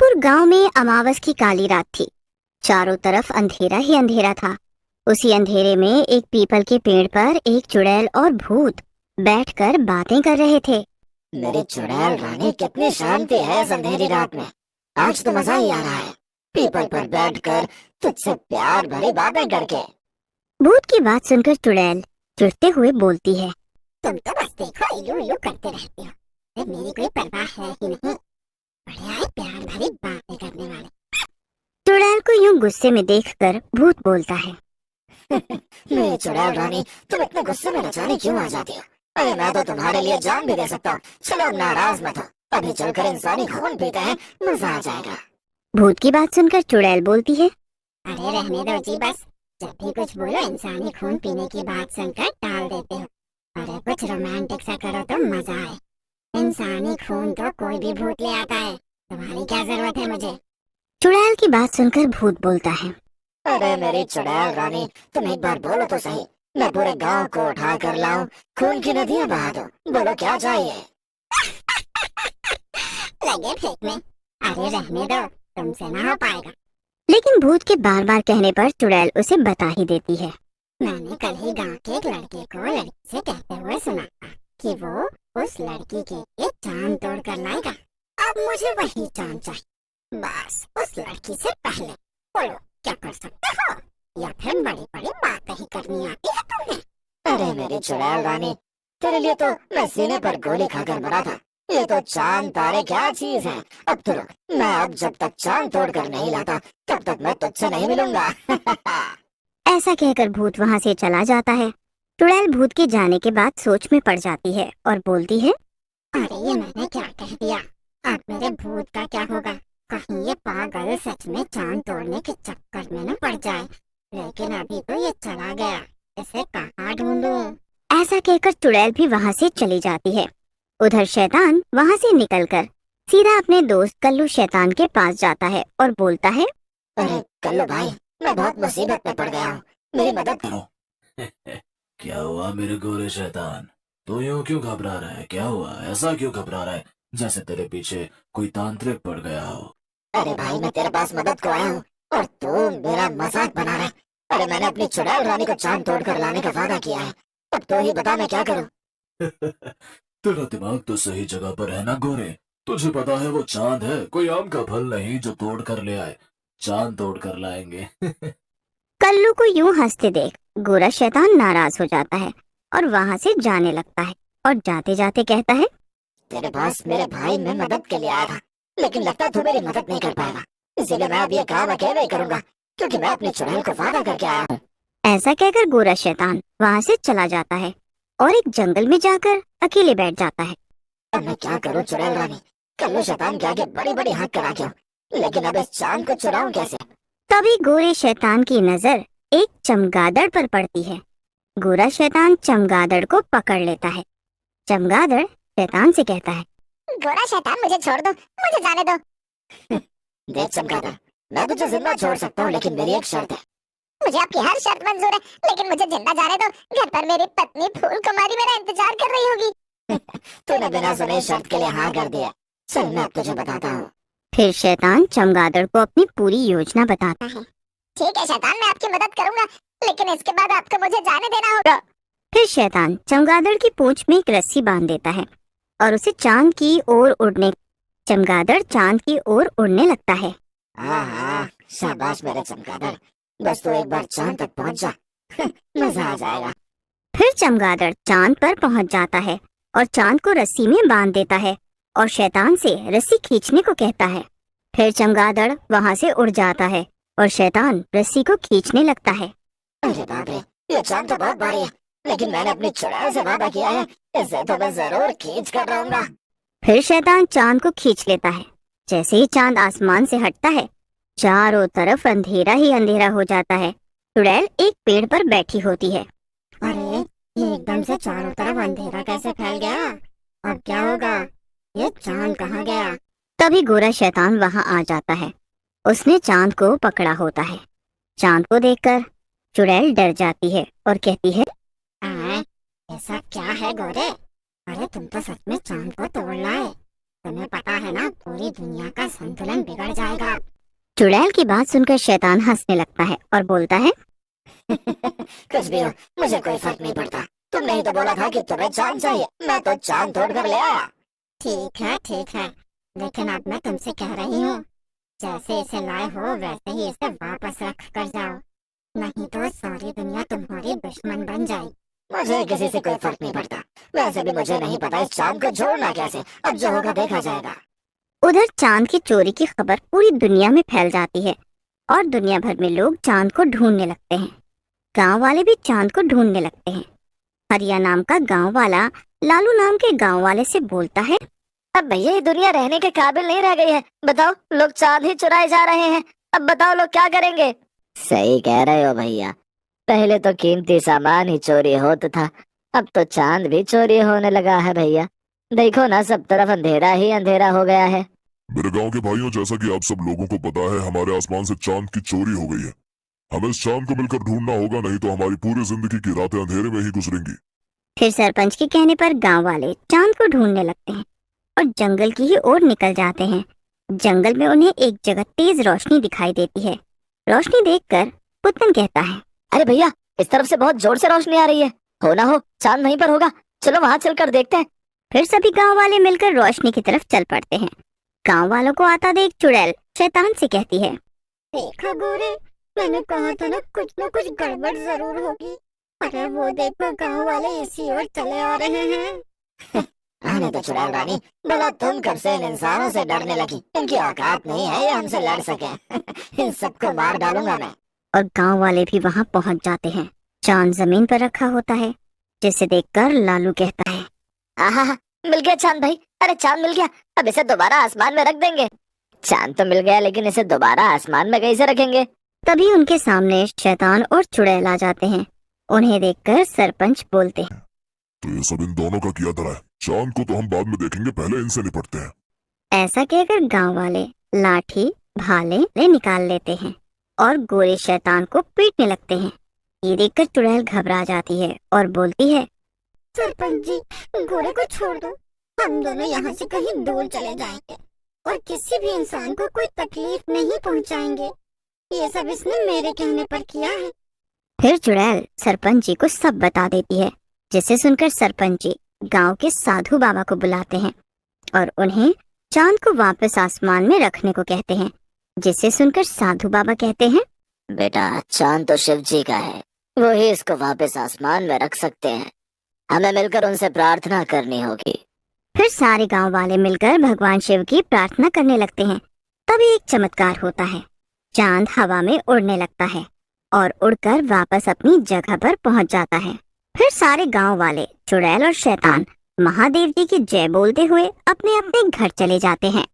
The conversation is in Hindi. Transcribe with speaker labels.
Speaker 1: रामपुर गांव में अमावस की काली रात थी। चारों तरफ अंधेरा ही अंधेरा था। उसी अंधेरे में एक पीपल के पेड़ पर एक चुड़ैल और भूत बैठकर बातें कर रहे थे।
Speaker 2: मेरी चुड़ैल रानी, कितनी शांति है इस अंधेरी रात में। आज तो मजा ही आ रहा है, पीपल पर बैठकर तुझसे प्यार भरी बातें करके।
Speaker 1: भूत की बात सुनकर चुड़ैल चिढ़ते हुए बोलती है,
Speaker 3: तुम तो बस देखो इलू इलू करते रहते हो, फिर मेरी कोई परवाह है ही नहीं। बढ़िया है प्यार भरी बातें करने वाले।
Speaker 1: चुड़ैल को यूं गुस्से में देखकर भूत बोलता है,
Speaker 2: मेरी चुड़ैल रानी, तुम इतने गुस्से में न जाने क्यों आ जाती हो। अरे मैं तो तुम्हारे लिए जान भी दे सकता हूँ। चलो नाराज मत हो, अभी चलकर इंसानी खून पीते हैं, मजा आ जाएगा।
Speaker 1: भूत की बात सुनकर चुड़ैल बोलती है,
Speaker 3: अरे रहने दो जी, बस जब भी कुछ बोलो इंसानी खून पीने की बात सुनकर टाल देते हो। अरे कुछ रोमांटिक सा करो तो मजा आए। इंसानी खून तो कोई भी भूत ले आता है, तुम्हारी क्या जरूरत है मुझे।
Speaker 1: चुड़ैल की बात सुनकर भूत बोलता है,
Speaker 2: अरे मेरी चुड़ैल रानी, तुम एक बार बोलो तो सही, मैं पूरे गांव को उठा कर लाऊं, खून की नदियां बहा दो। बोलो क्या चाहिए।
Speaker 3: लगे फेंकने। अरे रहने दो, तुमसे ना हो पाएगा।
Speaker 1: लेकिन भूत के बार बार कहने पर चुड़ैल उसे बता ही देती है,
Speaker 3: मैंने कल ही गांव के एक लड़के को लड़की से कहते हुए सुना था कि वो उस लड़की के लिए चांद तोड़ कर लाएगा। अब मुझे वही चांद चाहिए। बस उस लड़की से पहले बोलो क्या कर सकते हो, या फिर बड़ी बड़ी बातें ही करनी आती है तुम्हें।
Speaker 2: अरे मेरी चुड़ैल रानी, तेरे लिए तो मैं सीने पर गोली खाकर मरा था। ये तो चांद तारे क्या चीज है। अब तो रुक, मैं अब जब तक चांद तोड़ कर नहीं लाता तब तक मैं तुझसे नहीं मिलूंगा।
Speaker 1: ऐसा कहकर भूत वहां से चला जाता है। चुड़ैल भूत के जाने के बाद सोच में पड़ जाती है और बोलती है,
Speaker 3: अरे ये मैंने क्या कह दिया। अब मेरे भूत का क्या होगा। कहीं ये पागल सच में चांद तोड़ने के चक्कर में न पड़ जाए। लेकिन अभी तो ये चला गया, इसे कहाँ ढूंढूं।
Speaker 1: ऐसा कहकर चुड़ैल भी वहां से चली जाती है। उधर शैतान वहां से निकलकर सीधा अपने दोस्त कल्लू शैतान के पास जाता है और बोलता है,
Speaker 2: अरे कल्लू भाई, मैं बहुत मुसीबत में पड़ गया हूँ, मेरी मदद करो।
Speaker 4: क्या हुआ मेरे गोरे शैतान, तू यूं क्यों घबरा रहा है? क्या हुआ, ऐसा क्यों घबरा रहा है जैसे तेरे पीछे कोई तांत्रिक पड़ गया हो?
Speaker 2: अरे भाई, मैं तेरे पास मदद को आया हूँ और तू मेरा मजाक बना रहा है। अरे मैंने अपनी चुड़ैल रानी को चांद तोड़ कर लाने का वादा किया है। अब तो ही बता मैं क्या करूँ।
Speaker 4: तेरा दिमाग तो सही जगह पर है ना गोरे। तुझे पता है वो चांद है, कोई आम का फल नहीं जो तोड़ कर ले आए। चांद तोड़ कर लाएंगे।
Speaker 1: कल्लू को यूं हंसते देख गोरा शैतान नाराज हो जाता है और वहां से जाने लगता है और जाते जाते कहता है,
Speaker 2: तेरे पास मेरे भाई मैं मदद के लिए आया था, लेकिन लगता तू मेरी मदद नहीं कर पाएगा। इसीलिए मैं अब ये काम अकेले ही करूंगा, क्योंकि मैं अपनी चुड़ैल को वादा करके आया हूँ।
Speaker 1: ऐसा कहकर गोरा शैतान वहां से चला जाता है और एक जंगल में जाकर अकेले बैठ जाता है।
Speaker 2: अब मैं क्या करूँ चुड़ैल रानी, कल्लू शैतान के आगे बड़ी बड़ी हाथ करा के हूँ, लेकिन अब इस चांद को चुराऊं कैसे।
Speaker 1: तभी गोरे शैतान की नजर एक चमगादड़ पर पड़ती है। गोरा शैतान चमगादड़ को पकड़ लेता है। चमगादड़ शैतान से कहता है,
Speaker 3: गोरा शैतान मुझे छोड़ दो, मुझे जाने दो।
Speaker 2: देख चमगादड़, मैं तुझे जिंदा छोड़ सकता हूँ, लेकिन मेरी एक शर्त है।
Speaker 3: मुझे आपकी हर शर्त मंजूर है, लेकिन मुझे जिंदा जाने दो। घर पर मेरी पत्नी फूल कुमारी मेरा इंतजार कर रही होगी।
Speaker 2: तूने बिना सुने शर्त के लिए हाँ कर दिया। चल मैं अब तुझे बताता हूँ।
Speaker 1: फिर शैतान चमगादड़ को अपनी पूरी योजना बताता है।
Speaker 3: ठीक है शैतान, मैं आपकी मदद करूंगा, लेकिन इसके बाद आपको मुझे जाने देना होगा।
Speaker 1: फिर शैतान चमगादड़ की पूंछ में एक रस्सी बांध देता है और उसे चांद की ओर उड़ने चमगादड़ चांद की ओर उड़ने लगता है।
Speaker 2: हाँ, शाबाश मेरे चमगादड़, बस तू एक बार चांद तक पहुँच जा। मजा आ जाएगा।
Speaker 1: फिर चमगादड़ चांद पर पहुंच जाता है और चांद को रस्सी में बांध देता है और शैतान से रस्सी खींचने को कहता है। फिर चमगादड़ वहां से उड़ जाता है और शैतान रस्सी को खींचने लगता है।
Speaker 2: अरे बाप रे, ये चांद तो बहुत भारी है, लेकिन मैंने अपनी चुड़ैल से वादा किया है, इसे तो मैं जरूर खींच कर रहूंगा।
Speaker 1: फिर शैतान चांद को खींच लेता है। जैसे ही चांद आसमान से हटता है, चारों तरफ अंधेरा ही अंधेरा हो जाता है। चुड़ैल एक पेड़ पर बैठी होती है।
Speaker 3: अरे ये एकदम से चारों तरफ अंधेरा कैसे फैल गया। अब क्या होगा, ये चांद कहाँ गया।
Speaker 1: तभी गोरा शैतान वहां आ जाता है। उसने चांद को पकड़ा होता है। चांद को देखकर चुड़ैल डर जाती है और कहती है,
Speaker 3: ये सब क्या है गोरे। अरे तुम तो सच में चांद को तोड़ लाए। तुम्हें पता है ना, पूरी दुनिया का संतुलन बिगड़ जाएगा।
Speaker 1: चुड़ैल की बात सुनकर शैतान हंसने लगता है और बोलता है,
Speaker 2: कुछ भी हो, मुझे कोई फर्क नहीं पड़ता। तुमने ही तो बोला था कि तुम्हें चांद चाहिए, मैं तो चांद तोड़ कर ले आया।
Speaker 3: ठीक है, लेकिन अब मैं तुमसे कह रही हूँ, जैसे इसे लाए हो वैसे ही इसे वापस रख कर जाओ, नहीं तो सारी दुनिया तुम्हारी दुश्मन बन जाएगी।
Speaker 2: मुझे किसी से कोई फर्क नहीं पड़ता। वैसे भी मुझे नहीं पता इस चांद को जोड़ना कैसे। अब जो होगा देखा जाएगा।
Speaker 1: उधर चांद की चोरी की खबर पूरी दुनिया में फैल जाती है और दुनिया भर में लोग चांद को ढूंढने लगते हैं। गांव वाले भी चांद को ढूंढने लगते हैं। हरिया नाम का गांव वाला लालू नाम के गांव वाले से बोलता है,
Speaker 2: अब भैया ये दुनिया रहने के काबिल नहीं रह गई है। बताओ, लोग चांद ही चुराए जा रहे हैं। अब बताओ लोग क्या करेंगे। सही कह रहे हो भैया, पहले तो कीमती सामान ही चोरी होता था, अब तो चांद भी चोरी होने लगा है भैया। देखो ना, सब तरफ अंधेरा ही अंधेरा हो गया है।
Speaker 5: मेरे गांव के भाइयों, जैसा कि आप सब लोगों को पता है, हमारे आसमान से चांद की चोरी हो गई है। हमें इस चांद को मिलकर ढूंढना होगा, नहीं तो हमारी पूरी जिंदगी की रातें अंधेरे में ही गुजरेंगी।
Speaker 1: फिर सरपंच के कहने पर गांव वाले चांद को ढूंढने लगते हैं और जंगल की ही ओर निकल जाते हैं। जंगल में उन्हें एक जगह तेज रोशनी दिखाई देती है। रोशनी देखकर पुतन कहता है,
Speaker 2: अरे भैया, इस तरफ से बहुत जोर से रोशनी आ रही है। हो ना हो चांद वहीं पर होगा, चलो वहां चलकर देखते हैं।
Speaker 1: फिर सभी गांव वाले मिलकर रोशनी की तरफ चल पड़ते हैं। गांव वालों को आता देख चुड़ैल शैतान से कहती है,
Speaker 3: देखो गोरे, मैंने कहा था ना कुछ गड़बड़ जरूर होगी। अरे वो देखो, गांव वाले इसी ओर चले आ रहे हैं।
Speaker 2: आने तो चुड़ैल रानी, भला तुम कब से इन इंसानों से डरने लगी? इनकी औकात नहीं है ये हमसे लड़ सके। इन सबको मार डालूंगा मैं।
Speaker 1: और गांव वाले भी वहां पहुंच जाते हैं। चांद जमीन पर रखा होता है, जिसे देखकर लालू कहता है,
Speaker 2: आहा, मिल गया चांद भाई। अरे चांद मिल गया, अब इसे दोबारा आसमान में रख देंगे। चांद तो मिल गया, लेकिन इसे दोबारा आसमान में कैसे रखेंगे?
Speaker 1: तभी उनके सामने शैतान और चुड़ैल आ जाते हैं। उन्हें देखकर सरपंच बोलते हैं,
Speaker 5: तो ये सब इन दोनों का किया धरा है। चांद को तो हम बाद में देखेंगे, पहले इनसे निपटते हैं।
Speaker 1: ऐसा कहकर गांव वाले लाठी भाले निकाल लेते हैं और गोरे शैतान को पीटने लगते हैं। ये देखकर चुड़ैल घबरा जाती है और बोलती है,
Speaker 3: सरपंच जी, गोरे को छोड़ दो, हम दोनों यहाँ से कहीं दूर चले जाएंगे और किसी भी इंसान को कोई तकलीफ नहीं पहुँचाएंगे। ये सब इसने मेरे कहने पर किया है।
Speaker 1: फिर चुड़ैल सरपंच जी को सब बता देती है, जिसे सुनकर सरपंच जी गांव के साधु बाबा को बुलाते हैं और उन्हें चांद को वापस आसमान में रखने को कहते हैं। जिसे सुनकर साधु बाबा कहते हैं,
Speaker 2: बेटा, चांद तो शिव जी का है, वो ही इसको वापस आसमान में रख सकते हैं। हमें मिलकर उनसे प्रार्थना करनी होगी।
Speaker 1: फिर सारे गांव वाले मिलकर भगवान शिव की प्रार्थना करने लगते हैं। तभी एक चमत्कार होता है। चांद हवा में उड़ने लगता है और उड़कर वापस अपनी जगह पर पहुंच जाता है। फिर सारे गांव वाले चुड़ैल और शैतान महादेव जी की जय बोलते हुए अपने अपने घर चले जाते हैं।